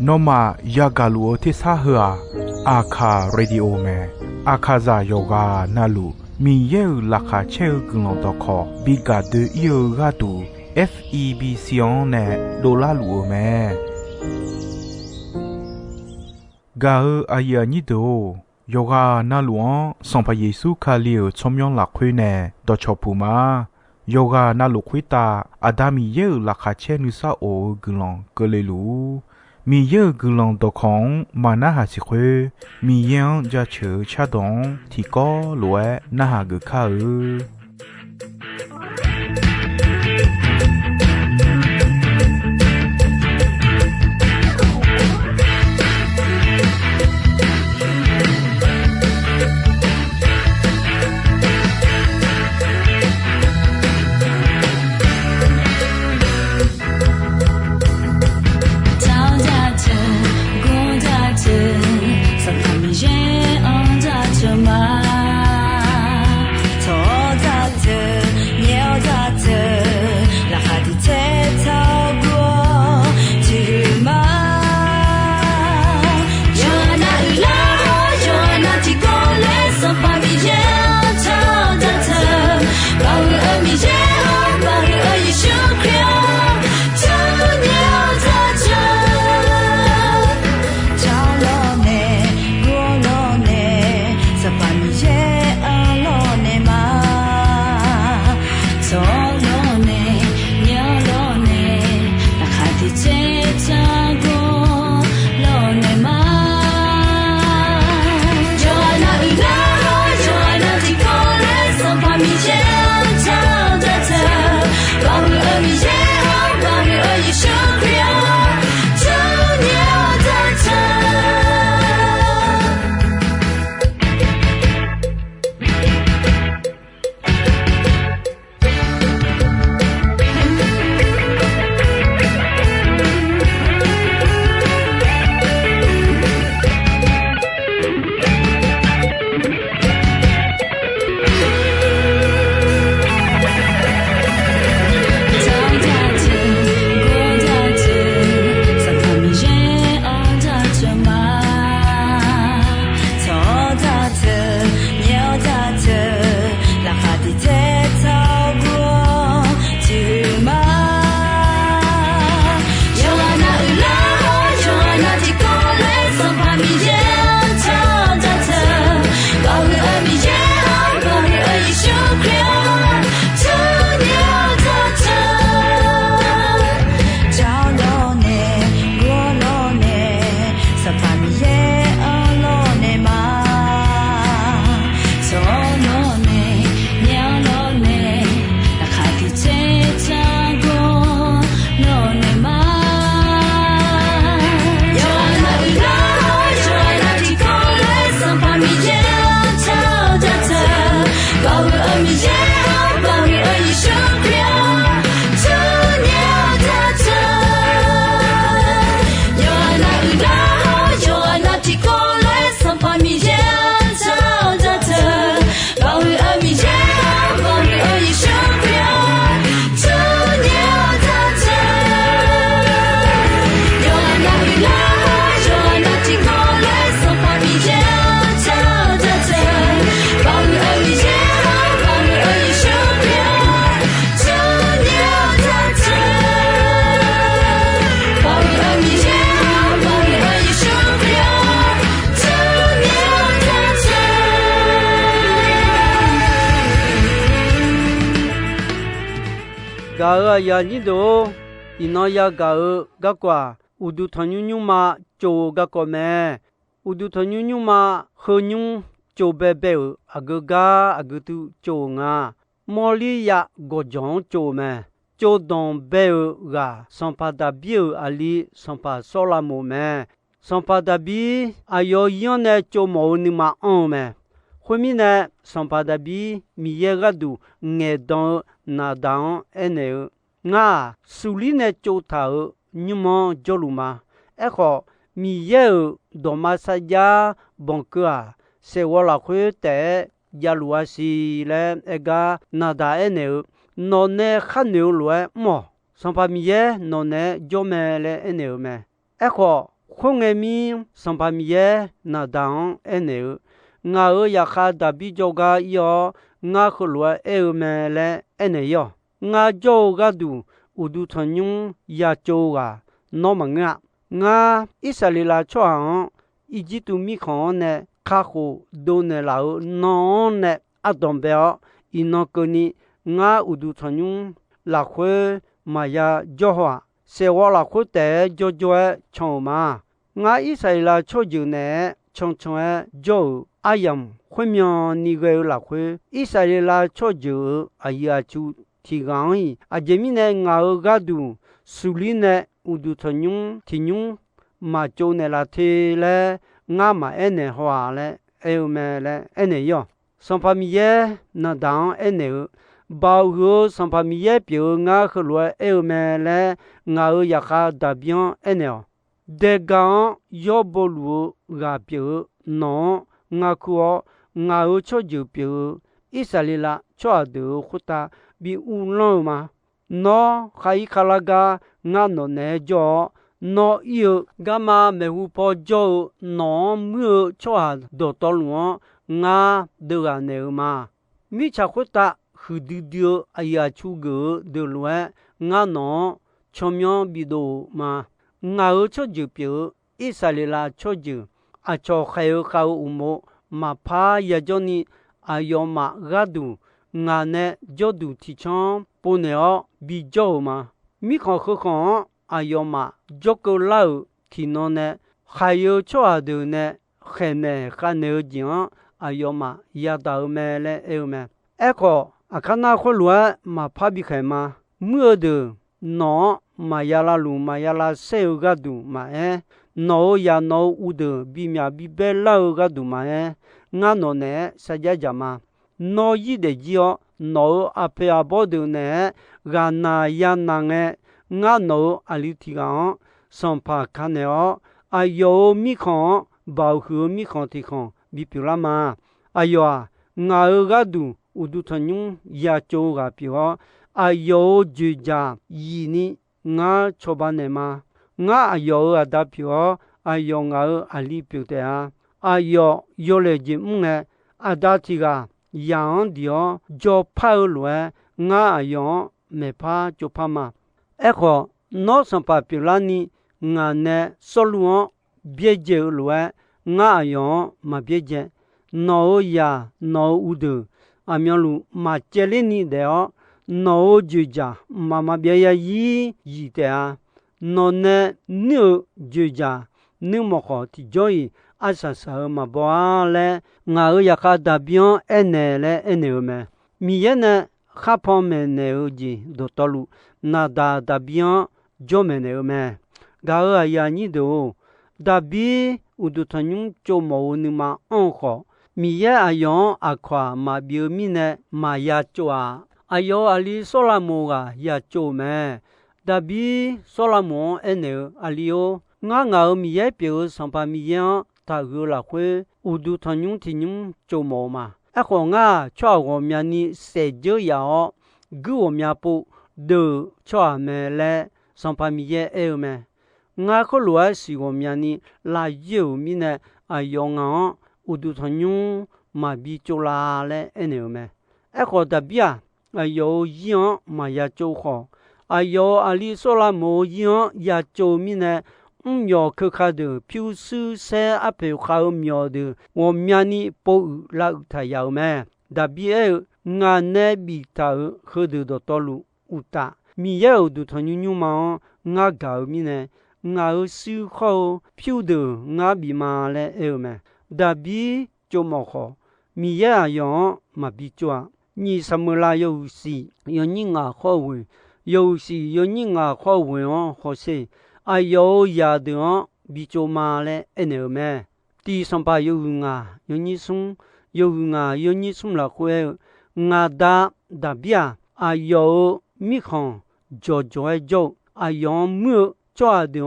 นอมายากาลัวที่ซาเฮออาคาเรดิโอเมอาคาซาโยกานาลูมีเยอลักาเชลกลองตอคอบิกาเดเยกาตู FEB ซิออนเนโดลาลูเมกาอายานิโดโยกานาลวงสัมพเยซูคาเลียวชมยองหลักคุยเนดอชอปูมาโยกานาลุคุยตาอาดามีเยอลักาเชนุซาโอกลองกเลลูมีเยอะกลองตอของมานาหาสิคุมียังจะเชื่อชาดงที่ก็รวยนาหากข้ายาญิโดอินอยากากกว่าอุดุทญุญุมาโจกะกอแมอุดุทญุญุมาเฮญุโจเบเบอะกกาอะกตุโจงามอลิยะกอจองโจแมโจดองเบกาสัมปาดาบิอะลีสัมปาโซลาโมแมสัมปาดาบิอายอยอนเนโจโมนิมาออแมခွေးမင်းနဲ့စံပါဒဘီမီရကဒူငဲဒေါနာဒေါအနေငါဆူလီနဲ့ကြိုးထားညမဂျိုလူမာအခုမီရဒေါမဆာဂျာဘွန်ကာဆေဝလာခွေတဲ့ယာလူဝစီလဲအကနာဒါအနေနော်နဲ့ခနဲလွယ်မော上巴米耶诺呢就没了那么，哎个红埃米上巴米耶那当那，我也哈达比较个要我和罗埃么了那要，我就个都乌都团用也就个那么个，我以色列来创，以及都米看呢，卡户都呢老那呢阿东标，伊那个呢，我乌都团用来回。mà ya cho hoa sẽ qua là khối tế cho chồng mà ngã ý xảy là cho dự nè chồng cho ai yam khối miệng ni gây là khối ý xảy là cho dự ai ya chú thì gang à demi nè ngã ở gà đủ xử lý nè u đủ thân nhung thì nhung mà cho nè là thì lẽ ngã mà em nè hoa lẽ em mẹ lẽ em nè yo xong phải mi ye na đắng em nè bao gồm sản phẩm业表ngã khởi loại mẹ lẽ ngã ở nhà khác đặc biệt anh em để gắng yo bổ lúa gà biểu nó ngã của ngã ở chỗ dự biểu Israel cho được khút ta bị u lo mà nó khai khalaga ngã nó nè cho nó yêu gamma mẹ u po cho nó mưa cho đồ to luôn ngã được anh em mà mi cha khút ta hư đưa ai chú gỡ đưa loe ngã nó chom nhon bido mà ngã ở chỗ dự biểu Israel cho dự à cho khai khao umo mà pa ya joni ayo mà gadu ngã nè cho đủ thị trường bồn nèo bị cho mà mi khó khó ayo mà cho câu lâu thì nó nè khai cho đưa nè khai nè khai nè giang ayo mà ya đào mẹ lẽ mẹ echo akana khulwa ma phabi khaima muade no mayala lu mayala seu gadu ma no ya no ude bimya bibela gadu ma nga no ne saja jama no yi de jio no ape abodu ne gana ya na nge nga no alitiga sampa kaneo ayo mi khon ba hu mi khon ti khon bipula ma ayo nga gadu udu thanyung ya cho ga pio ayo juja yini nga chobane ma nga ayo ada pio ayo nga ali pio te a ayo yole ji mne adati ga yang dio jo paulwe nga ayo me pa jo pama eko no sampa pilani nga ne soluon bieje lwe nga ayo ma bieje no ya no udu amiolu ma chelini deo no juja mama biya yi te no ne nu juja nu mo ko ti joy asa sa ma bo le nga ya ka da bion enele eneme mi yene khapon me ne oji do tolu na da bion jo me ne me ga ya ni do da bi udu tanyung cho mo ni ma on ko mi ye ayon akwa ma bio mi ne ma ya choa ayo ali solamo ga ya cho me da bi solamo ene alio nga mi ye pio sampa mi yan ta gu la khwe udu thanyung tinyung cho mo ma a kho nga chwa go mya ni se jo ya o gu o mya po de chwa me le sampa mi ye e me nga kho lo si go mya ni la yu mi ne ayo nga udu thanyung ma bi cho la le eneme eko da bia ayo yin ma ya cho kho ayo ali sola mo yin ya cho mi ne yo ke kha de piu su se ape kha myo de wo mya ni po la ta ya me da bia nga ne bi ta he de do to lu uta mi ye udu thanyung ma nga ga mi ne nga su kho piu de nga bi ma le me da bi cho mo kho mi ya yo ma bi chwa ni samula yo si yo ni nga kho wi yo si yo ni nga kho wi ho se ayo ya de bi cho ma le ene me ti sam pa yo nga yo ni sum la khwe nga da bia ayo mi khon jo ayo mu chwa de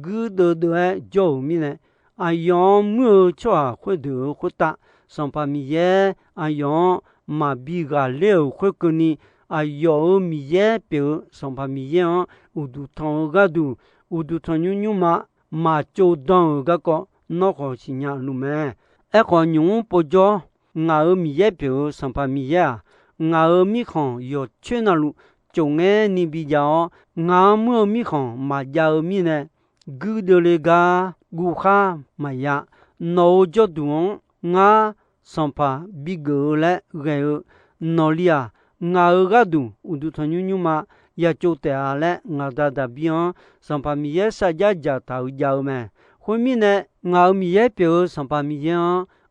gu de jo mi ne ayon mu chwa khwe de khota sampa mi ye ayon ma bi ga le khwe ko ni 有米耶表上帕米耶乌杜汤个杜乌杜汤妞嘛马就当个个那个是伢路咩？个妞不着米耶表上帕米耶米康有去那路就你比较么米康马家米呢？古的那个古哈嘛呀，那就多上帕比个嘞个那里啊。个度，乌杜汤妞嘛，也就得了，大边上帕米耶撒家家头家咩？后面呢，米耶表上帕米耶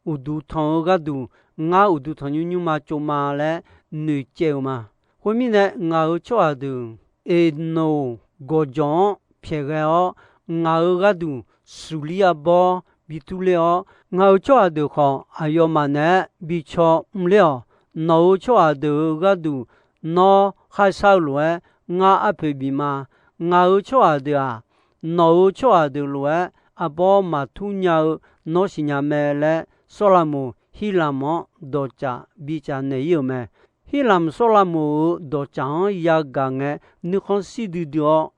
乌杜汤个度，乌杜汤妞嘛就嘛嘞，女教嘛。后面呢，做度，no 个种撇个个度，苏里亚包，比图了，做度好，还有嘛呢，比错唔了。no 错的个度，那还少了，阿佩比嘛，错的啊 ，no 错的了，阿婆嘛土鸟，那是伢咩嘞？索拉姆希拉姆多加比加内有咩？希拉姆索拉姆多加也讲诶，你看西的掉，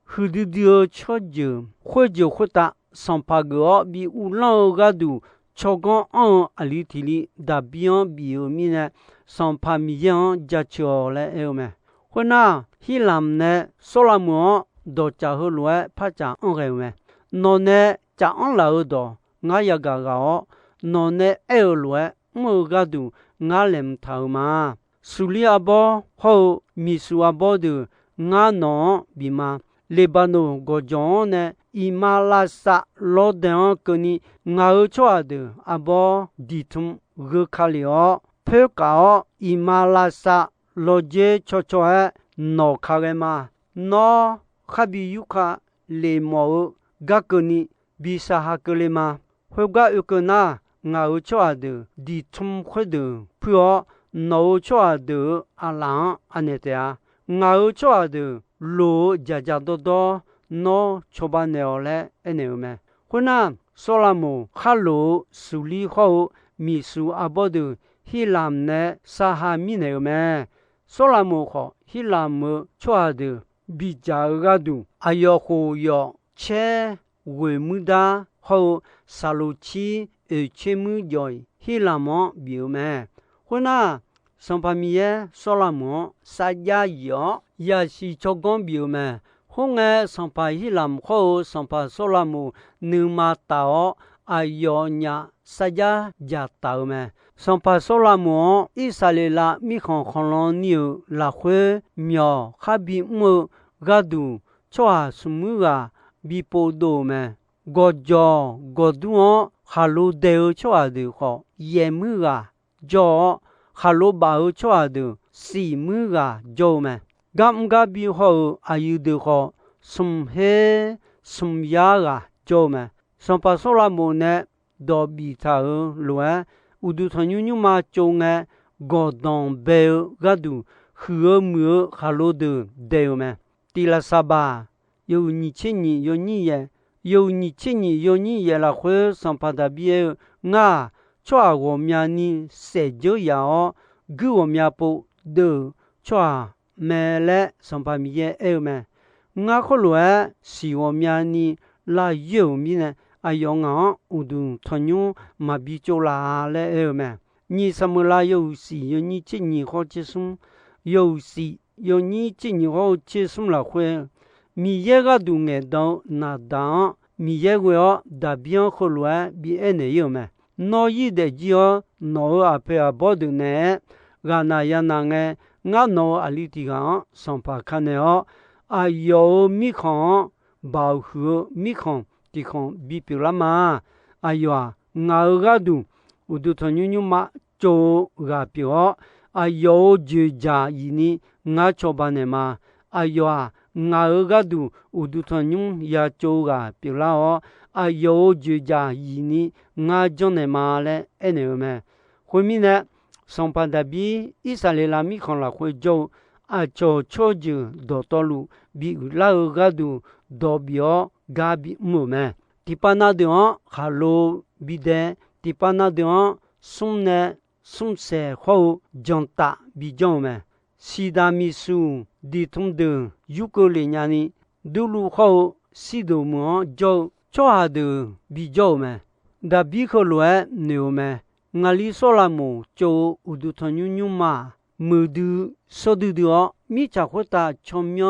后的掉错就会打上八个比乌浪个度。超过阿里提里大边比有米呢，上帕米样加桥嘞有没？或那希兰呢，索拉姆都加好来拍张有没？那呢加老多，我也个个，那呢来冇个度，我连头嘛，苏里阿波好米苏阿波的，我孬比嘛。黎巴嫩国家呢，伊马拉萨罗登个尼错的阿波地图个卡里奥，配搞伊马拉萨罗杰错诶，脑卡个嘛，脑哈比有卡雷毛个尼比萨哈个嘞嘛，会个有个那错的地图会的，配脑错的阿郎安尼的啊，错的。路家家多no 错把鸟嘞，有没？或那索拉姆哈鲁苏里后米苏阿波的希兰呢沙哈米有没？索拉姆好希兰姆错的比较个度，要好要切为木的后沙鲁奇切木joy希兰姆有没？或那上帕米耶索拉姆沙加有。也是做工表咩？后个上帕希兰后上帕索拉姆你马岛要伢撒家家岛咩？上帕索拉姆伊萨里拉米康康朗牛拉会苗哈比木个度做什么个比波多咩？个叫个度哈鲁德做的好，也木个叫哈鲁巴做的西木个做咩？个比好有的好，什黑什呀个做咩？上帕索拉姆呢，都比他乱，乌杜汤妞嘛做个个当贝个度，和木哈罗的对咩？第拉萨巴有你千年有你也，有你千年有你也啦会上帕达比做我们呢谁就要给我们不的做。咩嘞？上帕米耶咩？可罗是我们呢拉有米呢？用乌杜汤妞嘛比较拉嘞咩？你什么拉有时有你今年好接送，有时有你今年好接送了会，米耶个都眼到那当米耶个大边可罗比有咩？那一的就那阿佩阿波的呢？那呀那个。no 阿里地方上帕看的有米康保护米康地方比比啦嘛个度乌杜汤妞嘛做个表有就家伊尼做办的嘛个度乌杜汤妞也做个表啦有就家伊尼做的嘛嘞有没？后面呢？上帕达比伊萨里拉米康拉会做做错就多多路比拉个度多表嘎比木咩？第八那地方哈罗比的第八那地方送呢送些后将大比较咩？西达米苏的同的有个里伢呢，道路好西头么就做下的比较嘛，但比可乱牛嘛，我里说了么就乌都团牛嘛，没得说的的，米家伙打全面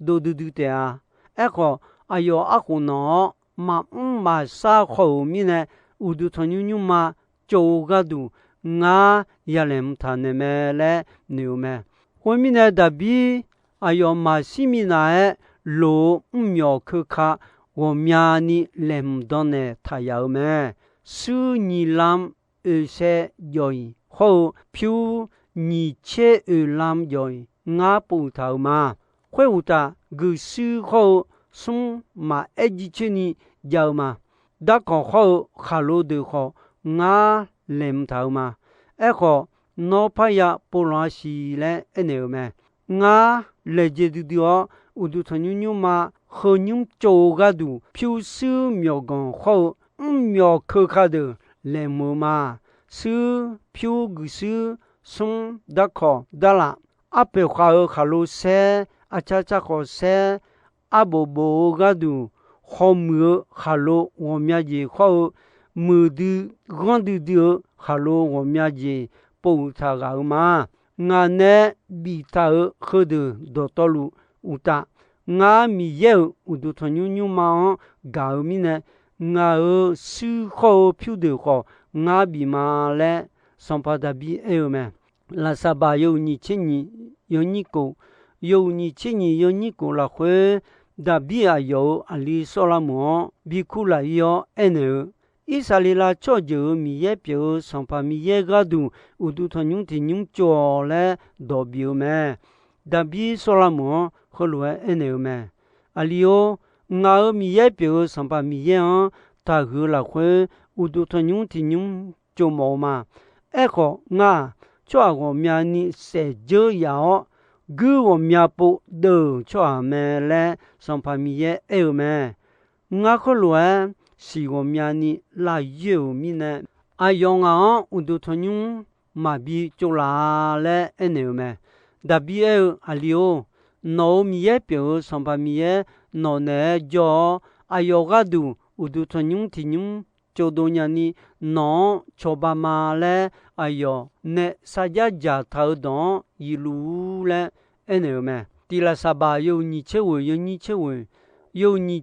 都的的啊，哎个哎呦阿胡喏，嘛啥后面呢，乌都团牛嘛就个都。nga yalem thane me le new me homi ne da bi ayo ma simi na lo myo kha wo mya ni lem don ne tha yao me su ni lam e se yoi ho pyu ni che e lam yoi nga pu thao ma khwe u ta gu su ho sum ma e ji che ni yao ma da ko ho khalo de ho nga lem thao ma echo no paya pola si le eneo me nga leje du dio udu thonyu ma khonyum choga du pyu su myo gon ho myo kho kha de le mo ma su pyu gu su sum da kho dala ape kha khalo se acha cha kho se abobo ga du khom khalo wo mya ji kho mu du grand du dio khalo wo mya ji po tha ga ma nga ne bi ta kho de do to lu uta nga mi ye u du thonyu nyu ma ga mi ne nga su kho pyu de kho nga bi ma le son pa da bi e me la sa ba yo ni chi ni yo ni ko la khwe da bi a yo ali so la mo bi ku la yo ene Isalila cho jo mi ye pyo sampa mi ye gadu udu thonyung ti nyung cho le do bio me da bi solamo kholwa ene me alio nga mi ye pyo sampa mi ye ta gu la khwe udu thonyung ti nyung cho mo ma e kho nga cho go mya ni se jo ya gu wo mya po do cho me le sampa mi ye e me nga kholwa si wo mya ni la ye mi ne ayong a udu thonyung ma bi cho la le ene me da bi e alio no mi ye pyo sampa mi ye no ne jo ayoga du udu thonyung ti nyung cho do nya ni no cho ba ma le ayo ne sa ja ja tha do yi lu le ene me ti la sa ba yo ni che wo yo ni che wo yo ni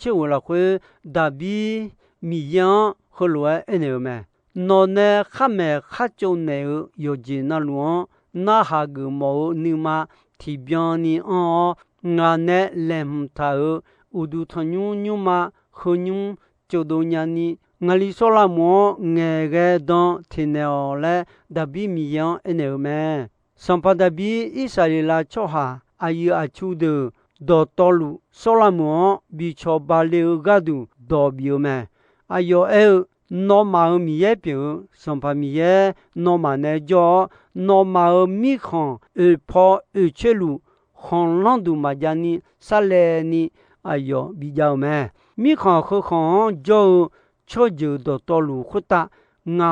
che wo la khwe da bi mi yan kholwa ene me no ne kha me kha cho ne yo ji na lu na ha gu mo ni ma ti byan ni nga ne lem tha u du thonyu nyu ma khonyu cho do nya ni ngali so la mo nge ge don ti ne o le da bi mi yan ene me sampa da bi isalila cho ha ayi a chu de do tolu solamo bi cho ba le ga du do bio me ayo e no ma mi ye pyo sampa mi ye no ma ne jo no ma mi khon e po e chelu khon lan du ma jani sale ni ayo bi jao me mi khon kho khon jo cho ju do tolu khuta nga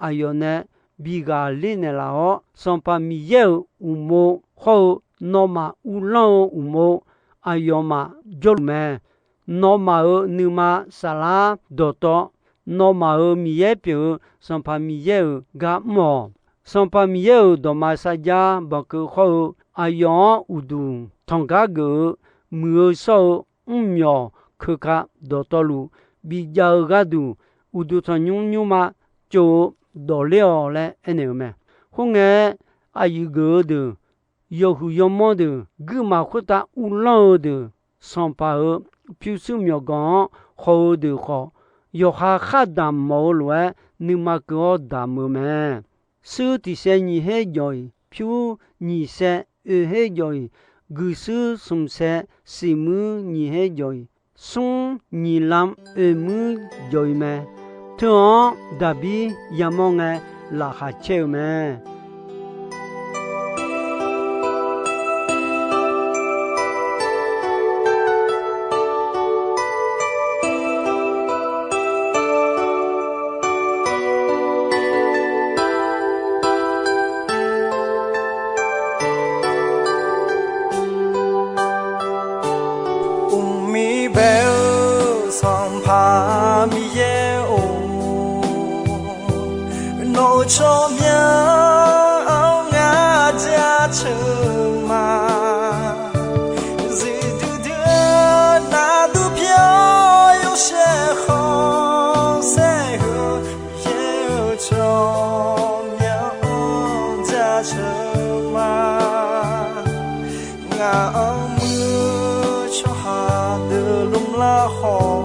ayo ne bi ga le ne la ho sampa mi ye u mo ho no ma u lan u mo ayoma jolme no ma ni ma sala doto no ma mi ye pyo sampa mi ye ga mo sampa mi ye do ma sa ja ba ko kho ayon udu tonga go mu so myo kha doto lu bi ja ga du udu thonyu nyu ma cho do le le ene me hunge ayu go de yo hu yo mo de gu ma khuta u lo de son pa pyu su myo gon ho de kho yo ha kha da mo lo ni ma ko da mo me su ti se ni he joy pyu ni se e he joy gu su sum se si mu ni he joy sun ni lam e mu joy me to da bi ya mo nge la ha che me cho nhau ngã cha chờ mà gì từ đưa na tu piao yêu sẽ khó sẽ hứa yêu cho nhau cha chờ mà ngã mưa cho hà đưa lung la hồ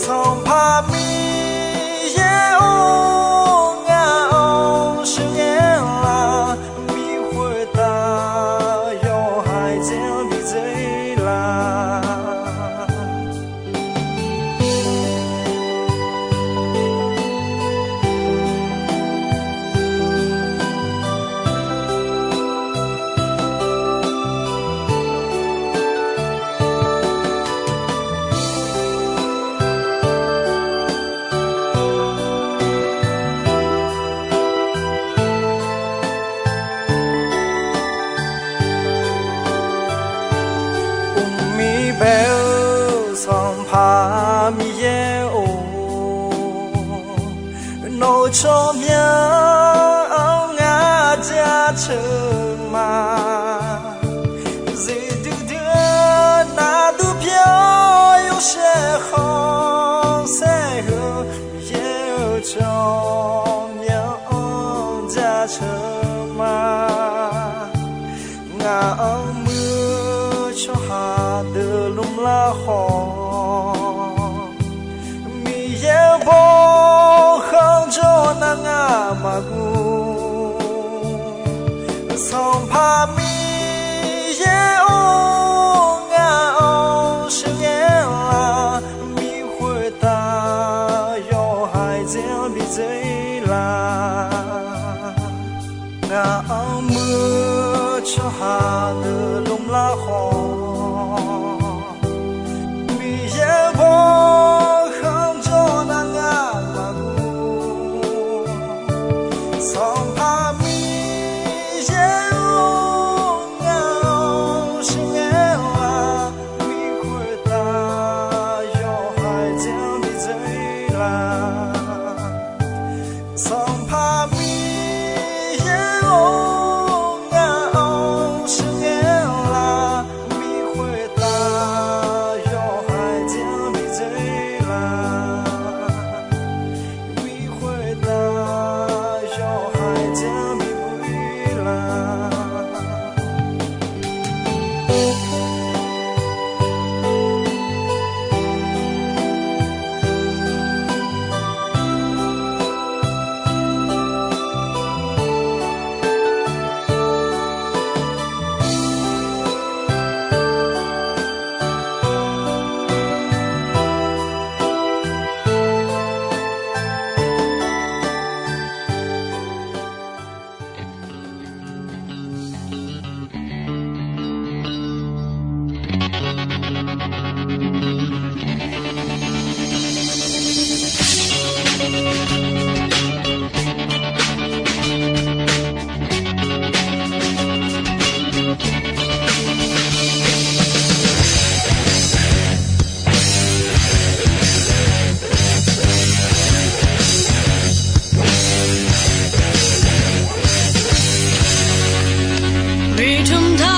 song pa mi ye o nga o shi ye la mi hui ta yo hai jian bi zai la bèo song pa mi ye o nô cho nhau ngã cha chờ mà gì từ đưa na tu piao yêu sẽ khó sẽ hứa yêu cho nhau cha chờ mà ngã mưa cho hà đưa lung la hồ mi ye vô không cho na ngã mà gu song pa mi ye o ngã o shi ye la mi hui ta yo hai jian bi zai la ngã mưa cho hà đưa lung la hồ Hãy subscribe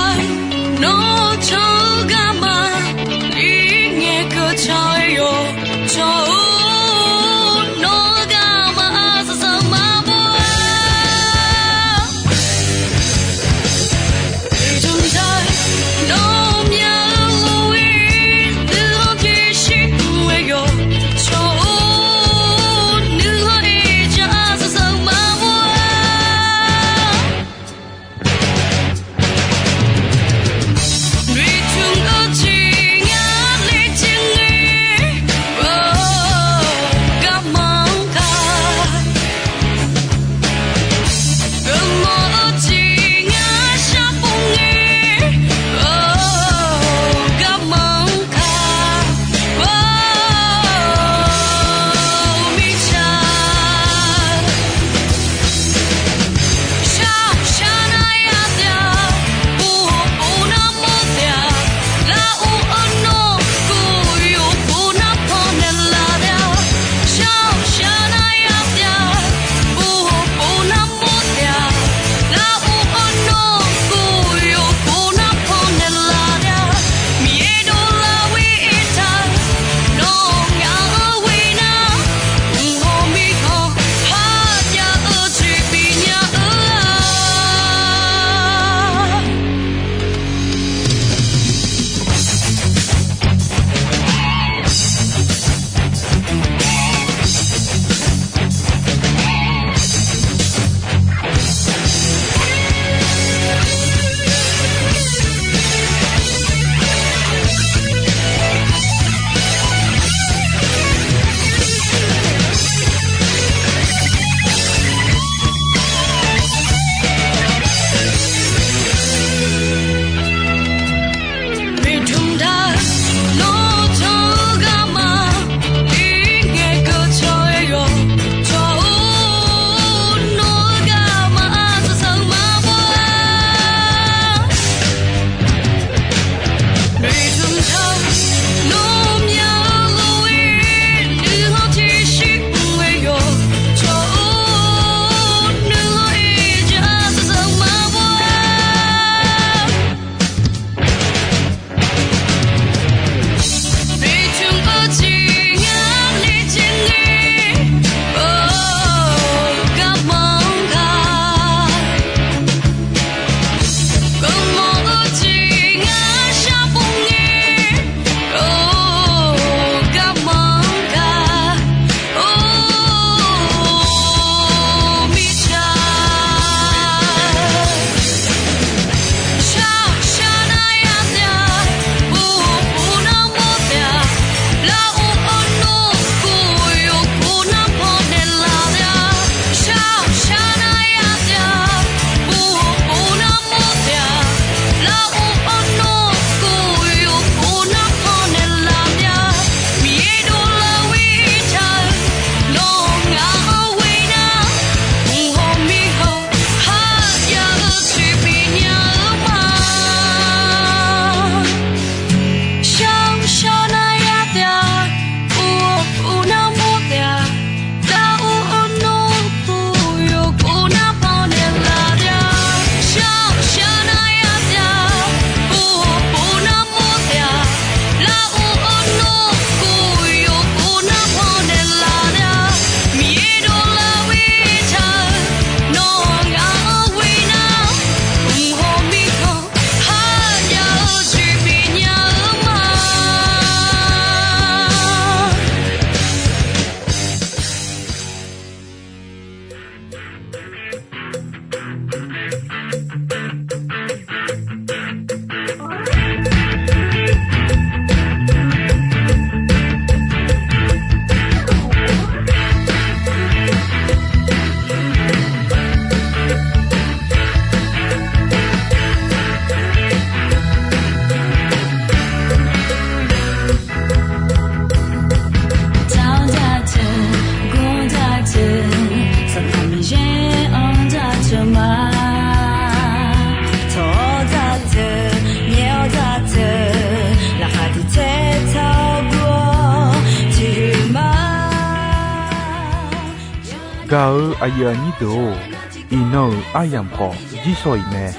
가을 아이아니도 이노 아얌코 지소이네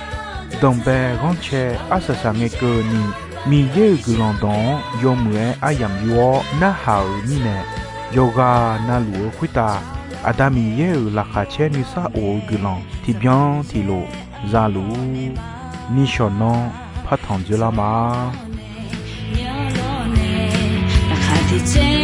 동배 건체 아사상의 거니 미예 그런동 요무에 아얌 유어 나하우니네 요가 나루어 퀴타 아다미예 라카체 니사 오 그런 티변 티로 자루 니쇼노 파탄줄라마 Change